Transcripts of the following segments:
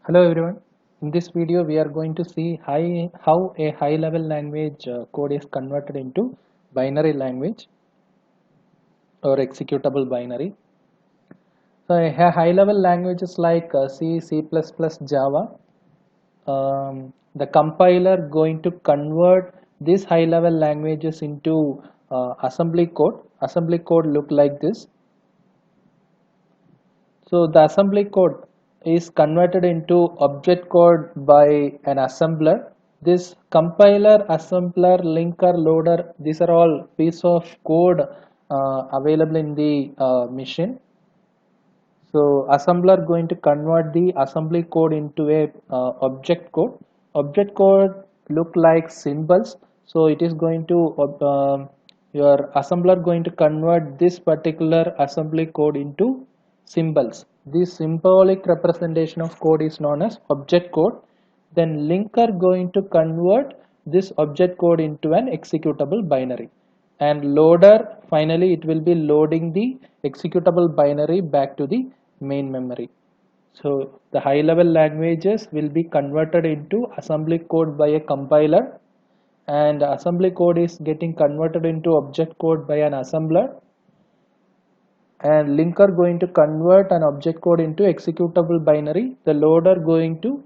Hello everyone. In this video we are going to see how a high level language code is converted into binary language or executable binary. So a high level languages like C, C++, Java, the compiler going to convert these high level languages into assembly code. Assembly code look like this. So the assembly code is converted into object code by an assembler. This compiler, assembler, linker, loader, these are all piece of code available in the machine. So assembler going to convert the assembly code into a object code. Object code look like symbols. So it is going to your assembler going to convert this particular assembly code into symbols. This symbolic representation of code is known as object code. Then linker going to convert this object code into an executable binary, and loader finally it will be loading the executable binary back to the main memory. So the high level languages will be converted into assembly code by a compiler, and assembly code is getting converted into object code by an assembler, and linker going to convert an object code into executable binary. The loader going to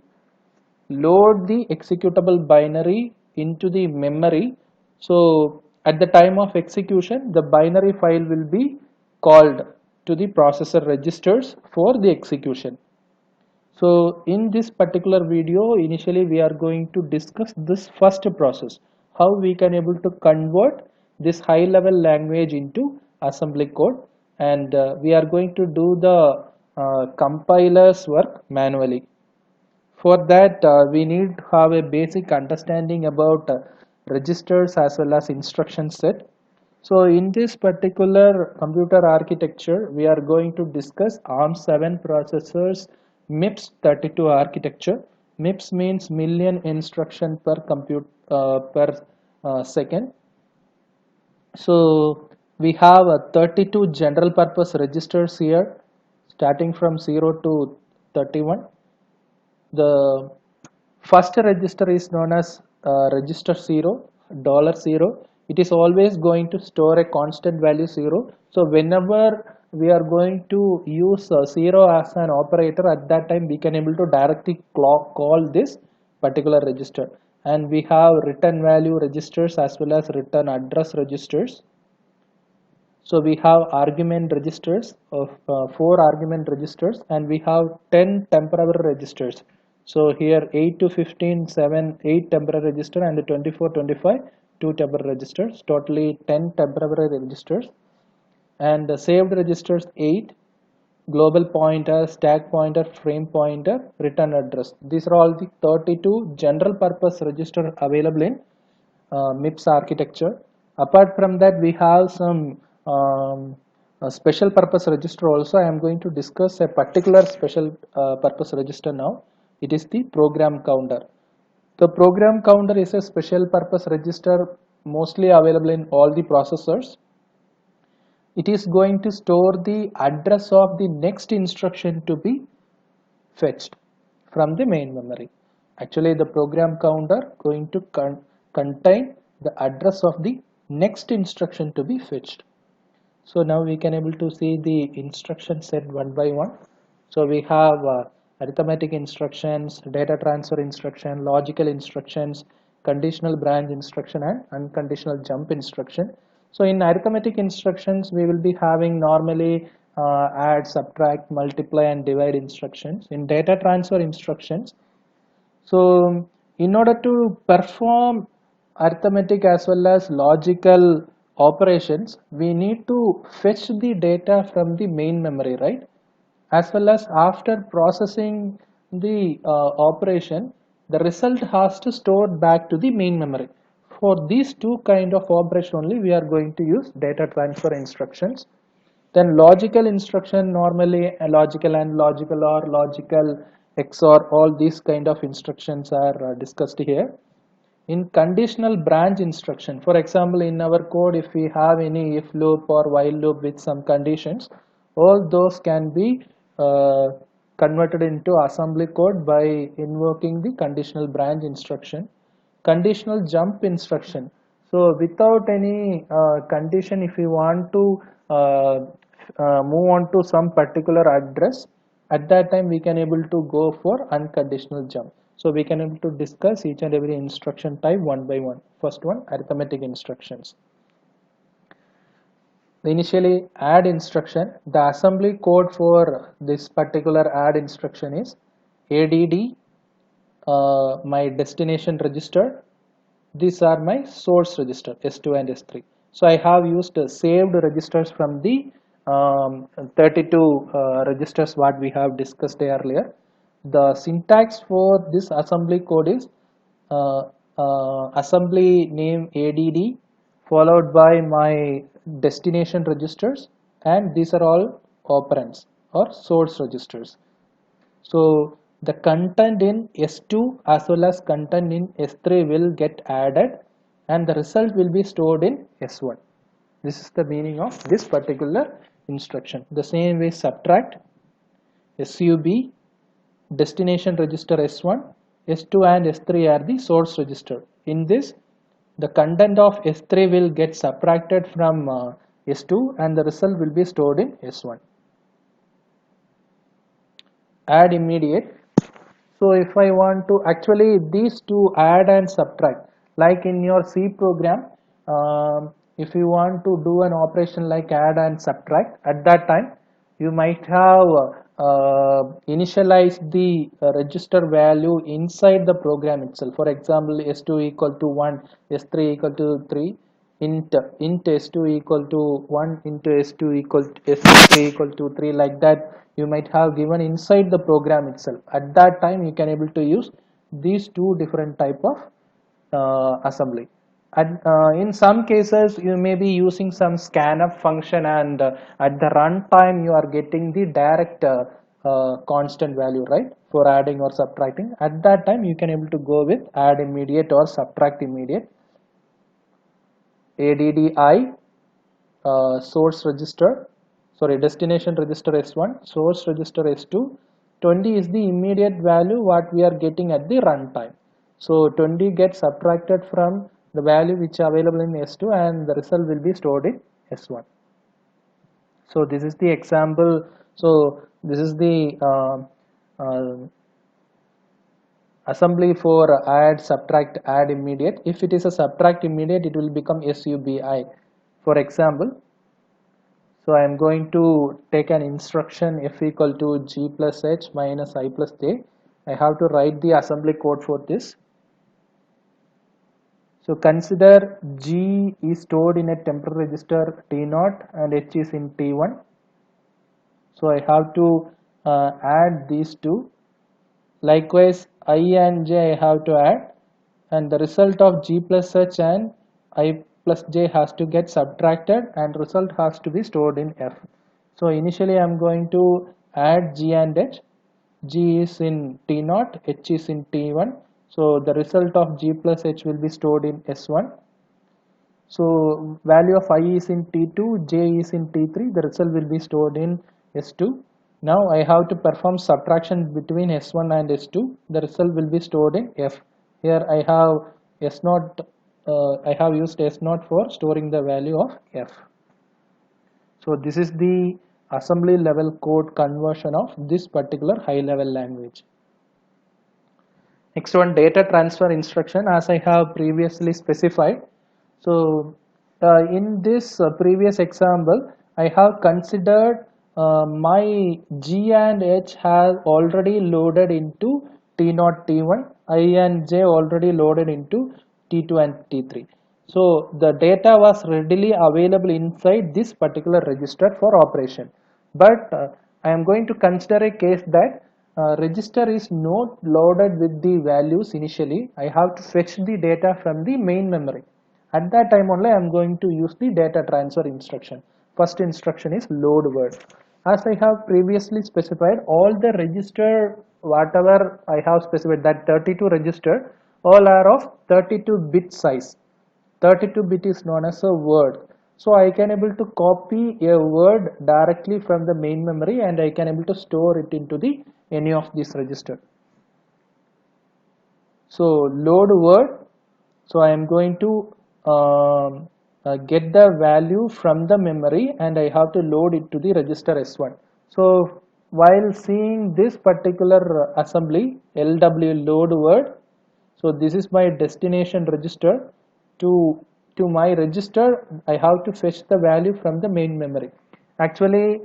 load the executable binary into the memory. So at the time of execution the binary file will be called to the processor registers for the execution. So in this particular video initially we are going to discuss this first process, how we can able to convert this high level language into assembly code, and we are going to do the compilers work manually. For that we need to have a basic understanding about registers as well as instruction set. So in this particular computer architecture we are going to discuss ARM7 processors MIPS 32 architecture. MIPS means million instruction per compute per second. So we have 32 general purpose registers here starting from 0 to 31. The first register is known as register 0, $0. It is always going to store a constant value 0. So whenever we are going to use 0 as an operator, at that time we can able to directly call this particular register. And we have return value registers as well as return address registers. So we have argument registers of 4 argument registers, and we have 10 temporary registers. So here 8 to 15, 7, 8 temporary register, and the 24, 25, 2 temporary registers, totally 10 temporary registers. And the saved registers 8, global pointer, stack pointer, frame pointer, return address. These are all the 32 general purpose register available in MIPS architecture. Apart from that, we have some a special purpose register also. I am going to discuss a particular special purpose register now. It is the program counter. The program counter is a special purpose register mostly available in all the processors. It is going to store the address of the next instruction to be fetched from the main memory. Actually the program counter going to contain the address of the next instruction to be fetched. So now we can able to see the instruction set one by one. So we have arithmetic instructions, data transfer instruction, logical instructions, conditional branch instruction, and unconditional jump instruction. So in arithmetic instructions we will be having normally add, subtract, multiply and divide instructions. In data transfer instructions, so in order to perform arithmetic as well as logical operations, we need to fetch the data from the main memory, right? As well as after processing the operation, the result has to store back to the main memory. For these two kind of operation only we are going to use data transfer instructions. Then logical instruction, normally a logical and logical or logical XOR, all these kind of instructions are discussed here. In conditional branch instruction, for example in our code if we have any if loop or while loop with some conditions, all those can be converted into assembly code by invoking the conditional branch instruction, conditional jump instruction. So without any condition, if you want to move on to some particular address, at that time we can able to go for unconditional jump. So we can able to discuss each and every instruction type one by one. First one, arithmetic instructions. Initially add instruction, the assembly code for this particular add instruction is add my destination register. These are my source register S2 and S3. So I have used saved registers from the 32 registers what we have discussed earlier. The syntax for this assembly code is uh, assembly name add followed by my destination registers, and these are all operands or source registers. So the content in S2 as well as content in S3 will get added and the result will be stored in S1. This is the meaning of this particular instruction. The same way subtract, SUB, destination register S1, S2 and S3 are the source register. In this, the content of S3 will get subtracted from S2 and the result will be stored in S1. Add immediate. So if I want to actually these two add and subtract, like in your C program, if you want to do an operation like add and subtract, at that time you might have initialized the register value inside the program itself. For example, S2 equal to 1, S3 equal to 3, int S2 equal to 1 into S2 equal to S3 equal to 3, like that you might have given inside the program itself. At that time you can able to use these two different type of assembly. And in some cases you may be using some scanf function, and at the runtime you are getting the direct constant value, right, for adding or subtracting. At that time you can able to go with add immediate or subtract immediate. ADDI source register, sorry, destination register S1, source register S2. 20 is the immediate value what we are getting at the runtime. So 20 gets subtracted from the value which are available in S2 and the result will be stored in S1. So this is the example. So this is the assembly for add, subtract, add immediate. If it is a subtract immediate, it will become SUBI. For example, so I am going to take an instruction f equal to g plus h minus I plus j. I have to write the assembly code for this. So consider g is stored in a temporary register T0 and h is in T1. So I have to add these two. Likewise, I and j I have to add, and the result of g plus h and I plus j has to get subtracted and result has to be stored in f. So initially I am going to add g and h. G is in T0, h is in T1. So the result of g plus h will be stored in S1. So value of I is in T2, j is in T3, the result will be stored in S2. Now I have to perform subtraction between S1 and S2, the result will be stored in F. Here I have S0, I have used S0 for storing the value of F. So this is the assembly level code conversion of this particular high level language. Next one, data transfer instruction, as I have previously specified. So in this previous example, I have considered my G and H has already loaded into T0, T1, I and J already loaded into T2 and T3. So the data was readily available inside this particular register for operation. But I am going to consider a case that register is not loaded with the values initially. I have to fetch the data from the main memory. At that time only I am going to use the data transfer instruction. First instruction is load word. As I have previously specified, all the register whatever I have specified, that 32 register, all are of 32 bit size. 32 bit is known as a word. So I can able to copy a word directly from the main memory and I can able to store it into the any of this register. So load word. So I am going to get the value from the memory and I have to load it to the register S1. So while seeing this particular assembly LW load word, so this is my destination register. To my register I have to fetch the value from the main memory. Actually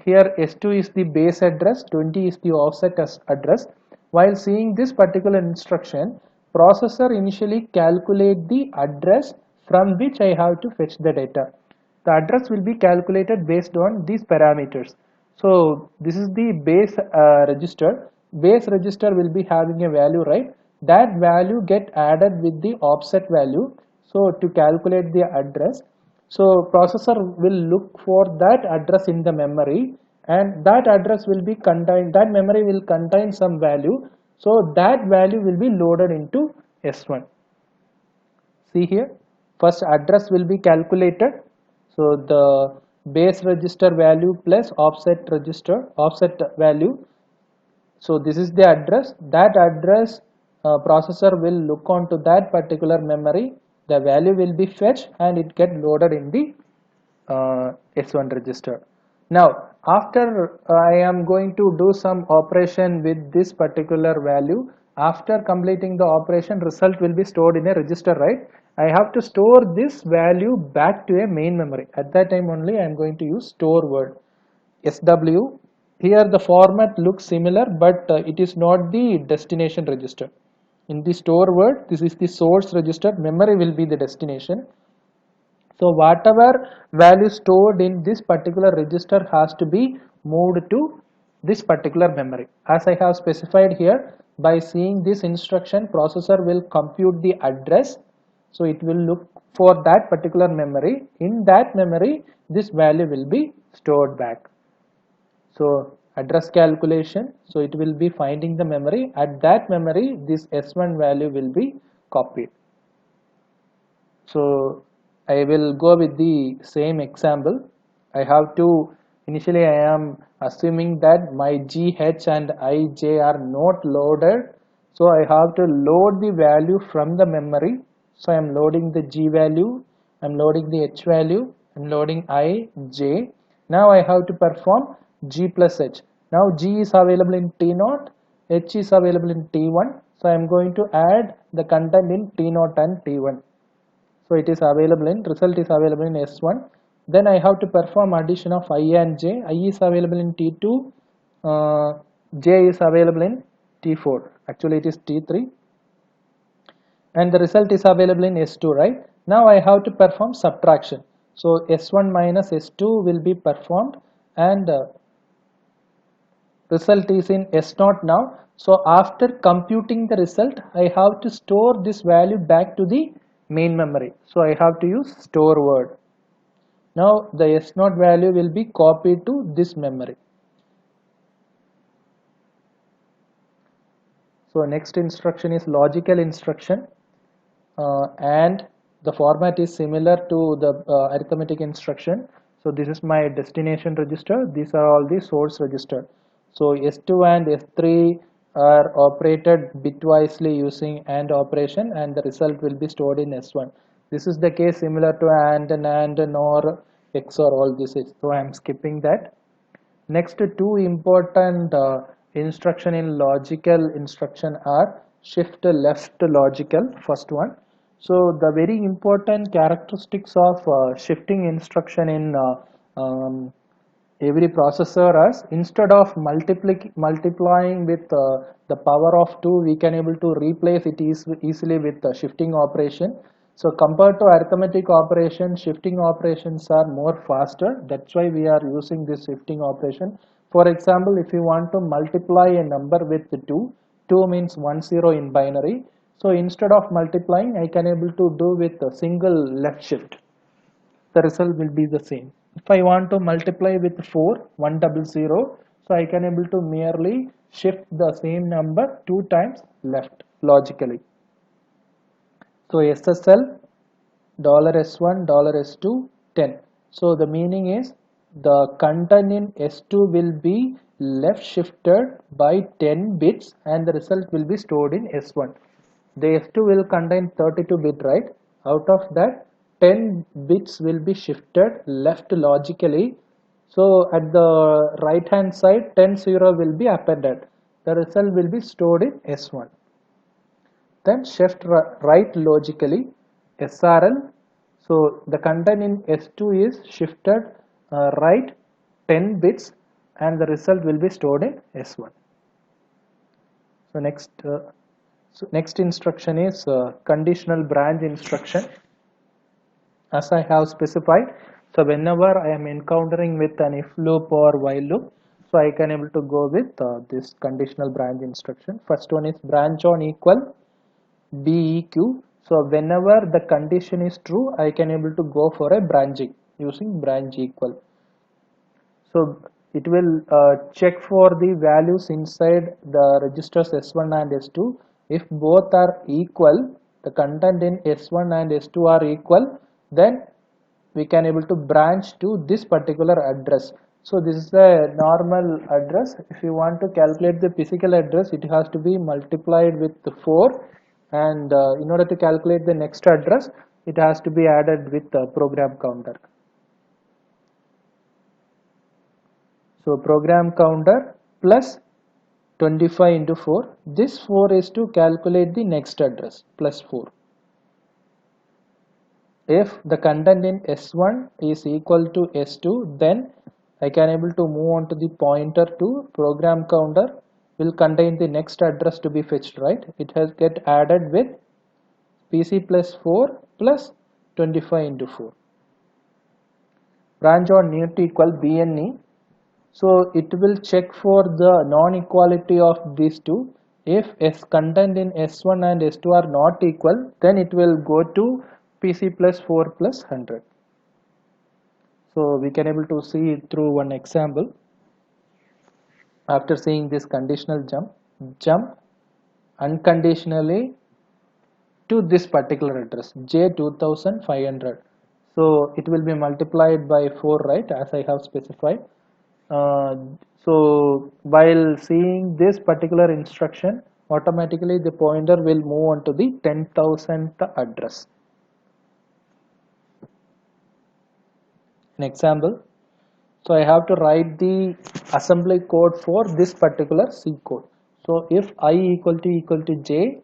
here S2 is the base address, 20 is the offset address. While seeing this particular instruction, processor initially calculate the address from which I have to fetch the data. The address will be calculated based on these parameters. So this is the base register. Base register will be having a value, right? That value get added with the offset value. So to calculate the address, so processor will look for that address in the memory and that address will be contained, that memory will contain some value. So that value will be loaded into S1. See here, first address will be calculated. So the base register value plus offset register, offset value. So this is the address. That address processor will look onto that particular memory. The value will be fetched and it get loaded in the S1 register. Now after I am going to do some operation with this particular value. After completing the operation, result will be stored in a register, right? I have to store this value back to a main memory. At that time only I am going to use store word. SW. Here the format looks similar, but it is not the destination register. In the store word, this is the source register, memory will be the destination. So whatever value stored in this particular register has to be moved to this particular memory. As I have specified here, by seeing this instruction, processor will compute the address. So it will look for that particular memory. In that memory, this value will be stored back. So address calculation, so it will be finding the memory. At that memory, this S1 value will be copied. So I will go with the same example. I have to, initially I am assuming that my GH and IJ are not loaded. So I have to load the value from the memory. So I am loading the G value, I am loading the H value, I am loading I, J. Now I have to perform G plus H. Now G is available in T0, H is available in T1. So I am going to add the content in T0 and T1. So it is available in, result is available in S1. Then I have to perform addition of I and J. I is available in T2, J is available in T4. Actually it is T3 and the result is available in S2, right? Now I have to perform subtraction. So S1 minus S2 will be performed and result is in S0 now. So after computing the result, I have to store this value back to the main memory. So I have to use store word. Now the S0 value will be copied to this memory. So next instruction is logical instruction and the format is similar to the arithmetic instruction. So this is my destination register, these are all the source register. So S2 and S3 are operated bitwisely using AND operation and the result will be stored in S1. This is the case similar to AND, NAND, NOR, XOR, all this is. So I am skipping that. Next two important instruction in logical instruction are shift left logical, first one. So the very important characteristics of shifting instruction in every processor is instead of multiplying with the power of 2, we can able to replace it easily with the shifting operation. So compared to arithmetic operation, shifting operations are more faster. That's why we are using this shifting operation. For example, if you want to multiply a number with 2, 2 means 1 0 in binary. So instead of multiplying, I can able to do with a single left shift. The result will be the same. If I want to multiply with 4, 100, so I can able to merely shift the same number 2 times left logically. So SSL $S1 $S2 10. So the meaning is the content in S2 will be left shifted by 10 bits and the result will be stored in S1. The S2 will contain 32 bit, right? Out of that 10 bits will be shifted left logically. So at the right hand side 10 0 will be appended. The result will be stored in S1. Then shift right logically SRL. So the content in S2 is shifted right 10 bits and the result will be stored in S1. So next instruction is conditional branch instruction. As I have specified, so whenever I am encountering with an if loop or while loop, so I can able to go with this conditional branch instruction. First one is branch on equal BEQ. So whenever the condition is true, I can able to go for a branching using branch equal. So it will check for the values inside the registers S1 and S2. If both are equal, the content in S1 and S2 are equal, then we can able to branch to this particular address. So this is the normal address. If you want to calculate the physical address, it has to be multiplied with 4, and in order to calculate the next address, it has to be added with the program counter. So program counter plus 25 into 4. This 4 is to calculate the next address plus 4. If the content in S1 is equal to S2, then I can able to move on to the pointer to program counter will contain the next address to be fetched, right? It has get added with PC plus 4 plus 25 into 4. Branch on near to equal BNE. So it will check for the non-equality of these two. If S content in S1 and S2 are not equal, then it will go to PC plus 4 plus 100. So we can able to see it through one example. After seeing this conditional jump unconditionally to this particular address J2500. So it will be multiplied by 4, right, as I have specified. So while seeing this particular instruction, automatically the pointer will move on to the 10,000th address. An example, so I have to write the assembly code for this particular C code. So if I equal to J,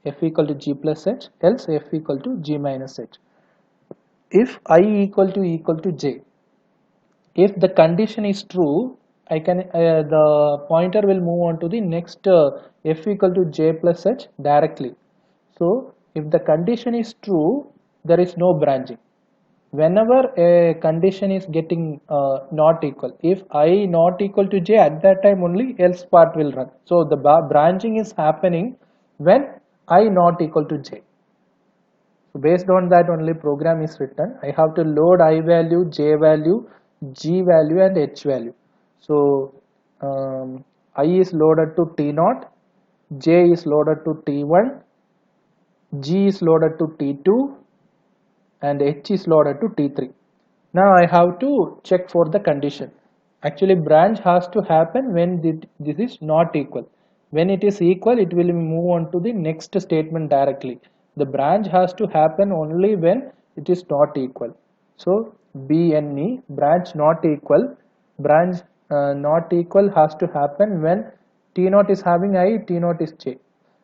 F equal to G plus H, else F equal to G minus H. If I equal to J, if the condition is true, I can the pointer will move on to the next F equal to J plus H directly. So if the condition is true, there is no branching. Whenever a condition is getting not equal, if I not equal to J, at that time only else part will run. So the branching is happening when I not equal to J. So based on that only program is written. I have to load I value, J value, G value and H value. So I is loaded to T0, J is loaded to T1, G is loaded to T2 and H is loaded to T3. Now I have to check for the condition. Actually branch has to happen when this is not equal. When it is equal, it will move on to the next statement directly. The branch has to happen only when it is not equal. So BNE, branch not equal, branch not equal has to happen when T0 is having I, T0 is J.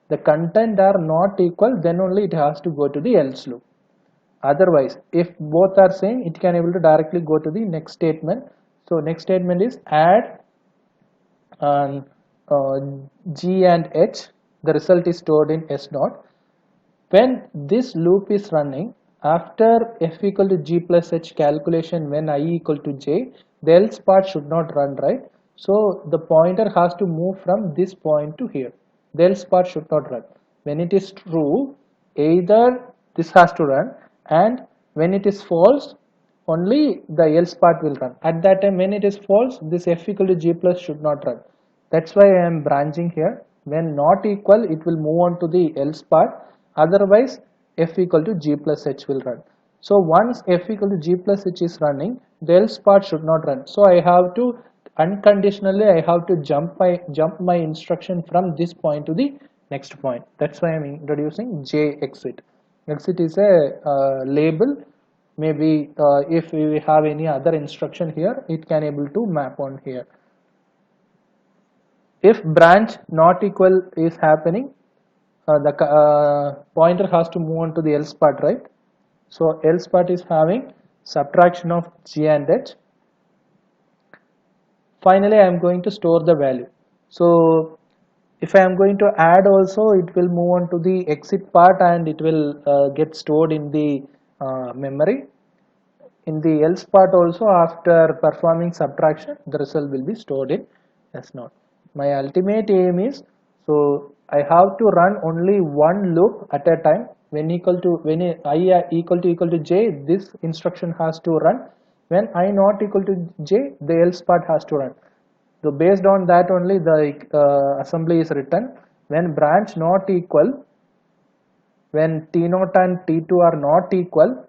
The content are not equal, then only it has to go to the else loop. Otherwise, if both are same, it can able to directly go to the next statement. So next statement is add uh, G and H. The result is stored in S0. When this loop is running, after F equal to G plus H calculation when I equal to J, the else part should not run, right? So the pointer has to move from this point to here. The else part should not run. When it is true, either this has to run, and when it is false, only the else part will run. At that time when it is false, this F equal to G plus should not run. That's why I am branching here. When not equal, it will move on to the else part. Otherwise F equal to G plus H will run. So once f equal to g plus h is running, the else part should not run. So I have to unconditionally I have to jump my instruction from this point to the next point. That's why I'm introducing j exit. Exit is a label. Maybe if we have any other instruction here, it can able to map on here. If branch not equal is happening, the pointer has to move on to the else part, right? So else part is having subtraction of g and h. Finally, I am going to store the value. So if I am going to add also, it will move on to the exit part and it will get stored in the memory. In the else part also, after performing subtraction, the result will be stored in S0. My ultimate aim is, so I have to run only one loop at a time. When I equal to j, this instruction has to run. When I not equal to j, the else part has to run. So based on that only the assembly is written. When branch not equal, when T0 and T2 are not equal,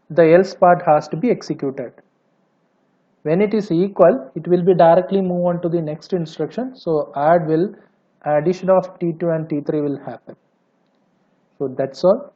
the else part has to be executed. When it is equal, it will be directly move on to the next instruction. So addition of T2 and T3 will happen. So that's all.